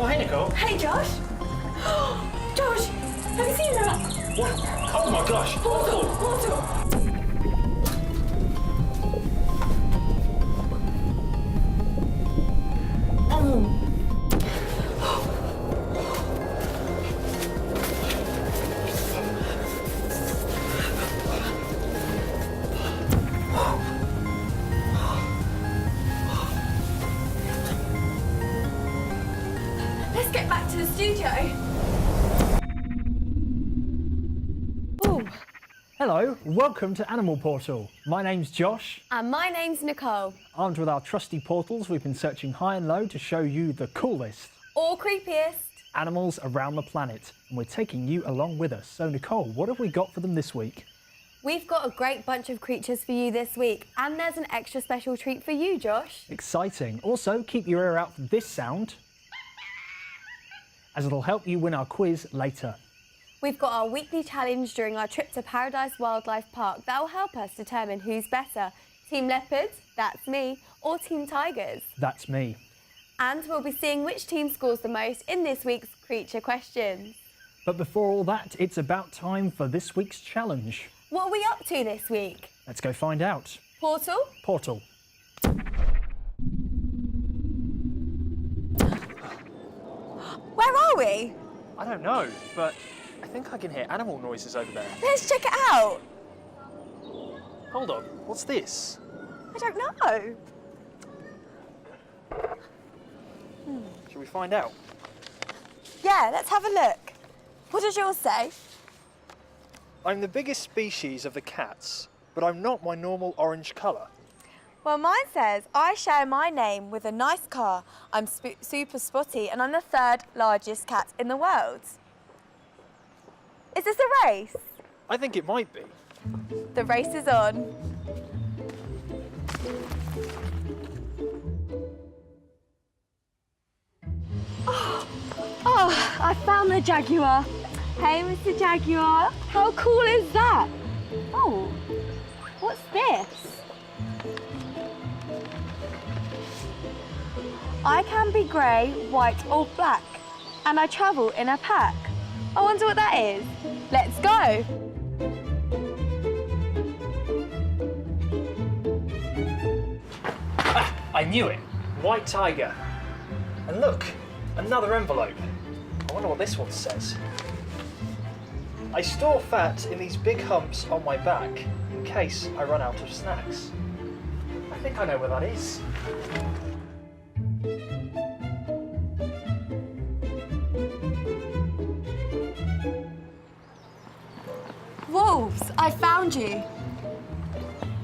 Oh, hey, Nicole. Hey, Josh. Josh, have you seen that? What? Oh my gosh. Portal, portal. Let's get back to the studio. Hello, welcome to Animal Portal. My name's Josh. And my name's Nicole. Armed with our trusty portals, we've been searching high and low to show you the coolest Or creepiest. animals around the planet. And we're taking you along with us. So Nicole, what have we got for them this week? We've got a great bunch of creatures for you this week, and there's an extra special treat for you, Josh. Exciting. Also, keep your ear out for this sound, as it'll help you win our quiz later. We've got our weekly challenge during our trip to Paradise Wildlife Park that will help us determine who's better, Team Leopards, that's me, or Team Tigers. That's me. And we'll be seeing which team scores the most in this week's Creature Questions. But before all that, it's about time for this week's challenge. What are we up to this week? Let's go find out. Portal? Portal. Where are we? I don't know, but I think I can hear animal noises over there. Let's check it out. Hold on, what's this? I don't know. Shall we find out? Yeah, let's have a look. What does yours say? I'm the biggest species of the cats, but I'm not my normal orange colour. Well, mine says, I share my name with a nice car. I'm super spotty and I'm the third largest cat in the world. Is this a race? I think it might be. The race is on. Oh, I found the Jaguar. Hey, Mr. Jaguar. How cool is that? Oh, what's this? I can be grey, white or black, and I travel in a pack. I wonder what that is. Let's go. Ah, I knew it. White tiger. And look, another envelope. I wonder what this one says. I store fat in these big humps on my back in case I run out of snacks. I think I know where that is. Wolves, I found you.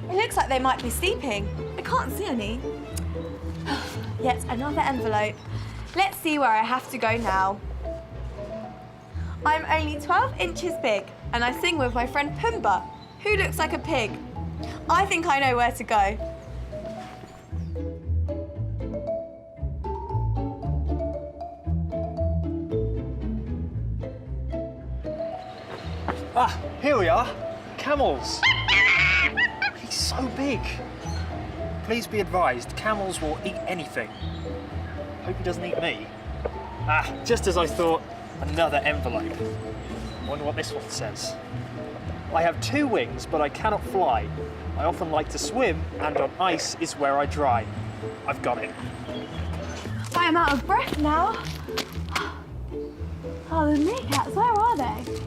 It looks like they might be sleeping. I can't see any. Yet another envelope. Let's see where I have to go now. I'm only 12 inches big and I sing with my friend Pumbaa, who looks like a pig. I think I know where to go. Ah, here we are. Camels. He's so big. Please be advised, camels will eat anything. Hope he doesn't eat me. Ah, just as I thought, another envelope. Wonder what this one says. I have 2 wings, but I cannot fly. I often like to swim, and on ice is where I dry. I've got it. I am out of breath now. Oh, the meerkats, where are they?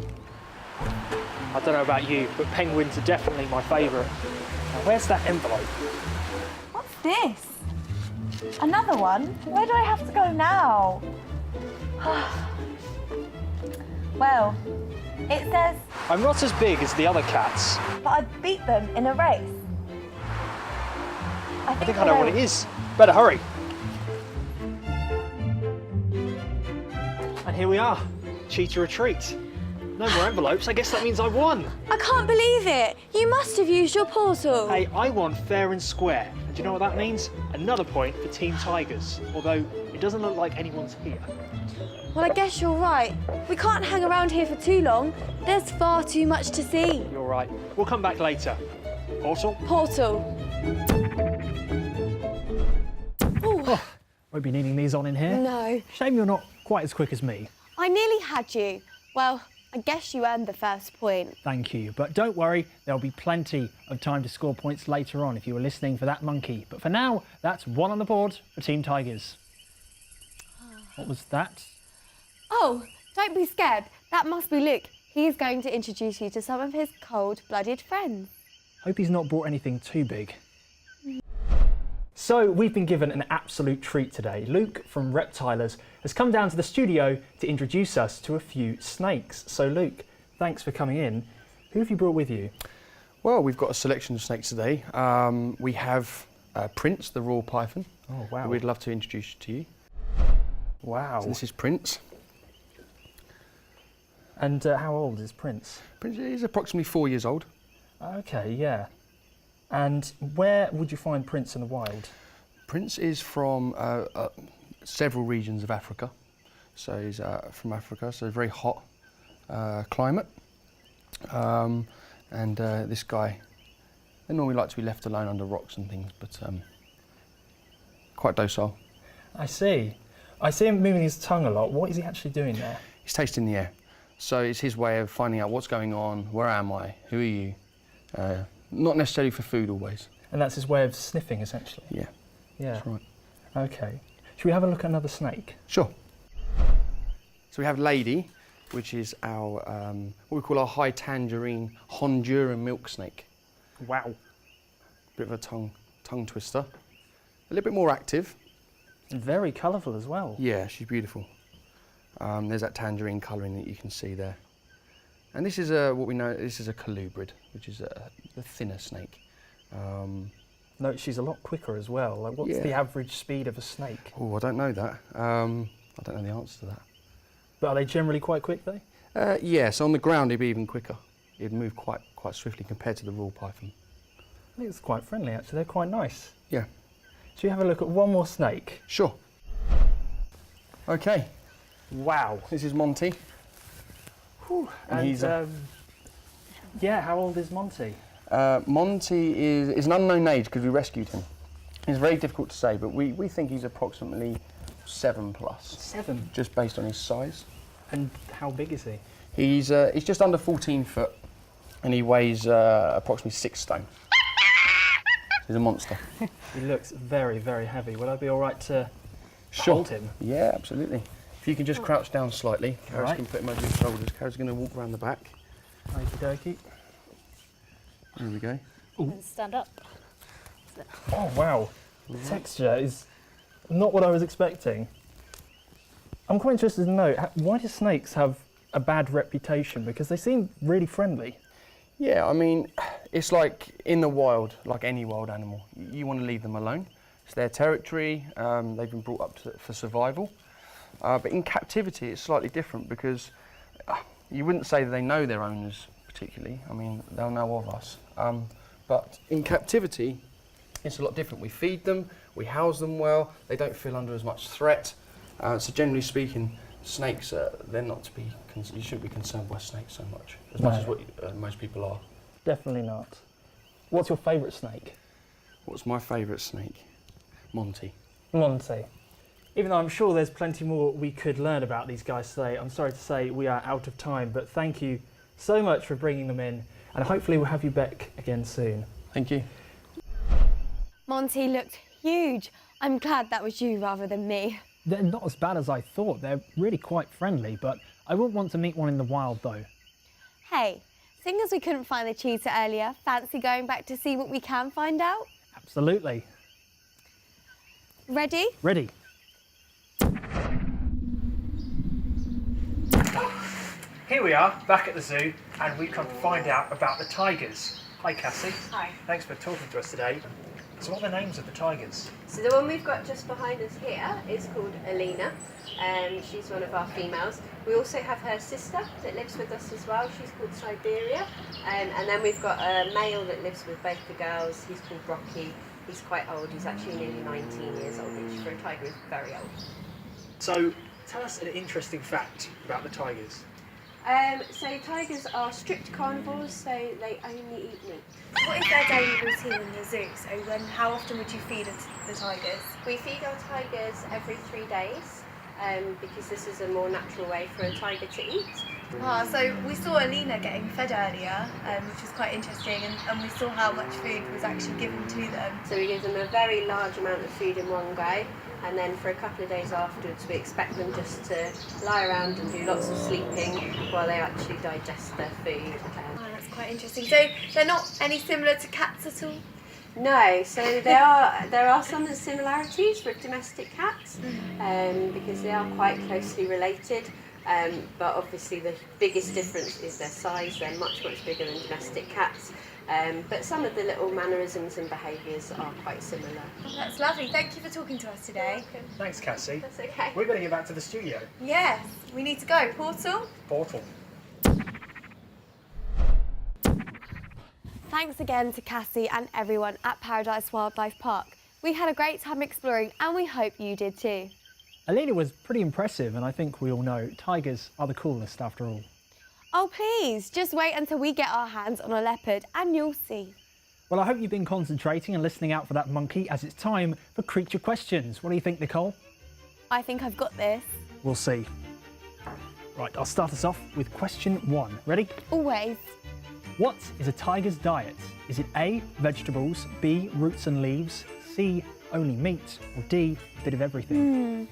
I don't know about you, but penguins are definitely my favourite. Now, where's that envelope? What's this? Another one? Where do I have to go now? Well, it says, I'm not as big as the other cats. but I'd beat them in a race. I think I know what it is. Better hurry. And here we are. Cheetah retreat. No more envelopes. I guess that means I won. I can't believe it. You must have used your portal. Hey, I won fair and square. And do you know what that means? Another point for Team Tigers. Although it doesn't look like anyone's here. Well, I guess you're right. We can't hang around here for too long. There's far too much to see. You're right. We'll come back later. Portal? Portal. Won't be needing these on in here. No. Shame you're not quite as quick as me. I nearly had you. Well, I guess you earned the first point. Thank you. But don't worry, there'll be plenty of time to score points later on if you were listening for that monkey. But for now, that's 1 on the board for Team Tigers. What was that? Oh, don't be scared. That must be Luke. He's going to introduce you to some of his cold-blooded friends. Hope he's not brought anything too big. So we've been given an absolute treat today. Luke from Reptilers has come down to the studio to introduce us to a few snakes. So Luke, thanks for coming in. Who have you brought with you? Well, we've got a selection of snakes today. We have Prince, the royal python. Oh, wow. Who we'd love to introduce to you. Wow. So this is Prince. And how old is Prince? Prince is approximately 4 years old. Okay, yeah. And where would you find Prince in the wild? Prince is from several regions of Africa. So he's from Africa, so very hot climate. This guy, they normally like to be left alone under rocks and things, but quite docile. I see. I see him moving his tongue a lot. What is he actually doing there? He's tasting the air. So it's his way of finding out what's going on, where am I, who are you? Not necessarily for food always. And that's his way of sniffing, essentially? Yeah, Yeah. that's right. Okay. Should we have a look at another snake? Sure. So we have Lady, which is our, what we call our high tangerine Honduran milk snake. Wow. Bit of a tongue twister. A little bit more active. Very colourful as well. Yeah, she's beautiful. There's that tangerine colouring that you can see there. And this is what we know, this is a colubrid, which is a thinner snake. No, she's a lot quicker as well. Like, what's Yeah. the average speed of a snake? Oh, I don't know that. I don't know the answer to that. But are they generally quite quick though? Yeah, so on the ground it'd be even quicker. It'd move quite swiftly compared to the royal python. I think it's quite friendly actually, they're quite nice. Yeah, Should we have a look at one more snake? sure. Okay, Wow. this is Monty. And he's yeah, how old is Monty? Monty is an unknown age because we rescued him. It's very difficult to say, but we think he's approximately 7+, 7. just based on his size. And how big is he? He's just under 14 foot, and he weighs approximately 6 stone. He's a monster. He looks very, very heavy. Would I be all right to hold him? Yeah, absolutely. If you can just crouch down slightly, Karis Right. can put him over your shoulders. Karis is going to walk around the back. Okie dokie. There we go. And stand up. Oh wow, the texture is not what I was expecting. I'm quite interested to know, why do snakes have a bad reputation? Because they seem really friendly. Yeah, I mean, it's like in the wild, like any wild animal. You want to leave them alone. It's their territory. They've been brought up for survival. But in captivity, it's slightly different because you wouldn't say that they know their owners particularly. I mean, they'll know of us. But in captivity, it's a lot different. We feed them, we house them well. They don't feel under as much threat. So generally speaking, snakes, they're not to be. You shouldn't be concerned by snakes so much as what most people are. Definitely not. What's your favourite snake? What's my favourite snake? Monty. Monty. Even though I'm sure there's plenty more we could learn about these guys today, I'm sorry to say we are out of time, but thank you so much for bringing them in, and hopefully we'll have you back again soon. Thank you. Monty looked huge. I'm glad that was you rather than me. They're not as bad as I thought. They're really quite friendly, but I wouldn't want to meet one in the wild though. Hey, seeing as we couldn't find the cheetah earlier, fancy going back to see what we can find out? Absolutely. Ready? Ready? Here we are, back at the zoo, and we've come to find out about the tigers. Hi Cassie. Hi. Thanks for talking to us today. So what are the names of the tigers? So the one we've got just behind us here is called Alina. She's one of our females. We also have her sister that lives with us as well. She's called Siberia. And then we've got a male that lives with both the girls. He's called Rocky. He's quite old. He's actually nearly 19 years old, which for a tiger is very old. So tell us an interesting fact about the tigers. So tigers are strict carnivores, so they only eat meat. What is their daily routine in the zoo? So how often would you feed the tigers? We feed our tigers every 3 days. because this is a more natural way for a tiger to eat. So we saw Alina getting fed earlier, which was quite interesting, and we saw how much food was actually given to them. So we give them a very large amount of food in one go, and then for a couple of days afterwards we expect them just to lie around and do lots of sleeping while they actually digest their food. Oh, that's quite interesting. So they're not any similar to cats at all? No, so there are some similarities with domestic cats, because they are quite closely related. But obviously the biggest difference is their size. They're much bigger than domestic cats. But some of the little mannerisms and behaviours are quite similar. Oh, that's lovely. Thank you for talking to us today. Thanks, Cassie. That's okay. We're going to get back to the studio. Yes, we need to go. Portal? Portal. Thanks again to Cassie and everyone at Paradise Wildlife Park. We had a great time exploring and we hope you did too. Alina was pretty impressive, and I think we all know tigers are the coolest after all. Oh please, just wait until we get our hands on a leopard and you'll see. Well, I hope you've been concentrating and listening out for that monkey, as it's time for creature questions. What do you think, Nicole? I think I've got this. We'll see. Right, I'll start us off with question 1. Ready? Always. What is a tiger's diet? Is it A, vegetables, B, roots and leaves, C, only meat, or D, a bit of everything?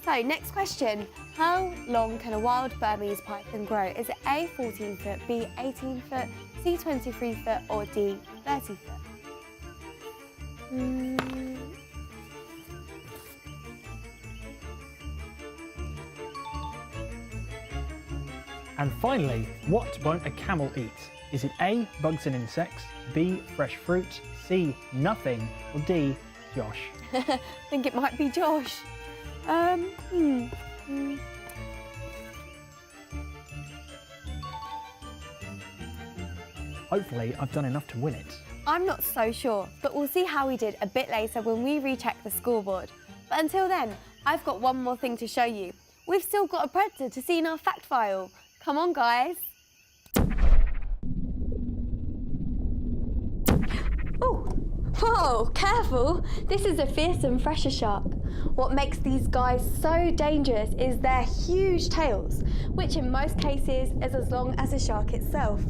So, next question. How long can a wild Burmese python grow? Is it A, 14 foot, B, 18 foot, C, 23 foot, or D, 30 foot? And finally, what won't a camel eat? Is it A, bugs and insects, B, fresh fruit, C, nothing, or D, Josh? I think it might be Josh. Hopefully, I've done enough to win it. I'm not so sure, but we'll see how we did a bit later when we recheck the scoreboard. But until then, I've got one more thing to show you. We've still got a predator to see in our fact file. Come on, guys. Oh, whoa, careful. This is a fearsome fresher shark. What makes these guys so dangerous is their huge tails, which in most cases is as long as the shark itself.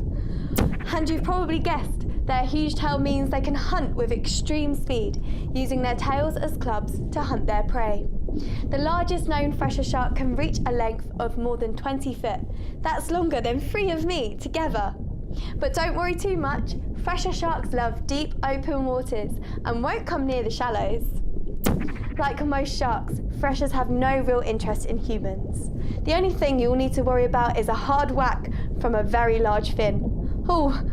And you've probably guessed, their huge tail means they can hunt with extreme speed, using their tails as clubs to hunt their prey. The largest known fresher shark can reach a length of more than 20 foot. That's longer than 3 of me together. But don't worry too much, fresher sharks love deep open waters and won't come near the shallows. Like most sharks, freshers have no real interest in humans. The only thing you'll need to worry about is a hard whack from a very large fin. Oh,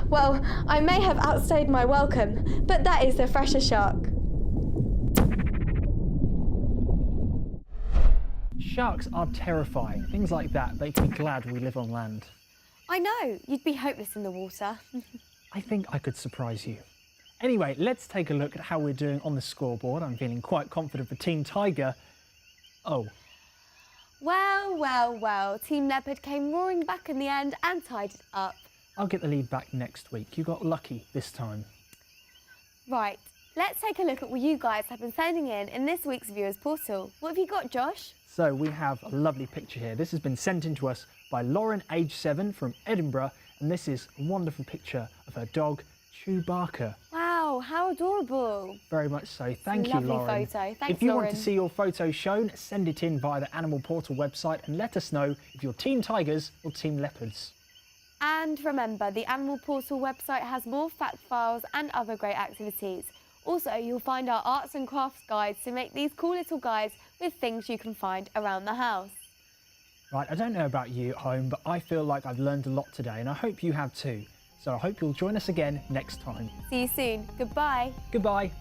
well, I may have outstayed my welcome, but that is a fresher shark. Sharks are terrifying. Things like that make me glad we live on land. I know, you'd be hopeless in the water. I think I could surprise you. Anyway, let's take a look at how we're doing on the scoreboard. I'm feeling quite confident for Team Tiger. Oh. Well, Team Leopard came roaring back in the end and tied it up. I'll get the lead back next week. You got lucky this time. Right, let's take a look at what you guys have been sending in this week's Viewers Portal. What have you got, Josh? So we have a lovely picture here. This has been sent in to us by Lauren, age 7, from Edinburgh, and this is a wonderful picture of her dog, Chewbacca. Wow, how adorable. Very much so. Thank you, Lovely Lauren. photo. Thanks, if you Lauren. want to see your photo shown, send it in via the Animal Portal website and let us know if you're Team Tigers or Team Leopards. And remember, the Animal Portal website has more fact files and other great activities. Also, you'll find our arts and crafts guides to make these cool little guides with things you can find around the house. Right, I don't know about you at home, but I feel like I've learned a lot today, and I hope you have too. So I hope you'll join us again next time. See you soon. Goodbye. Goodbye.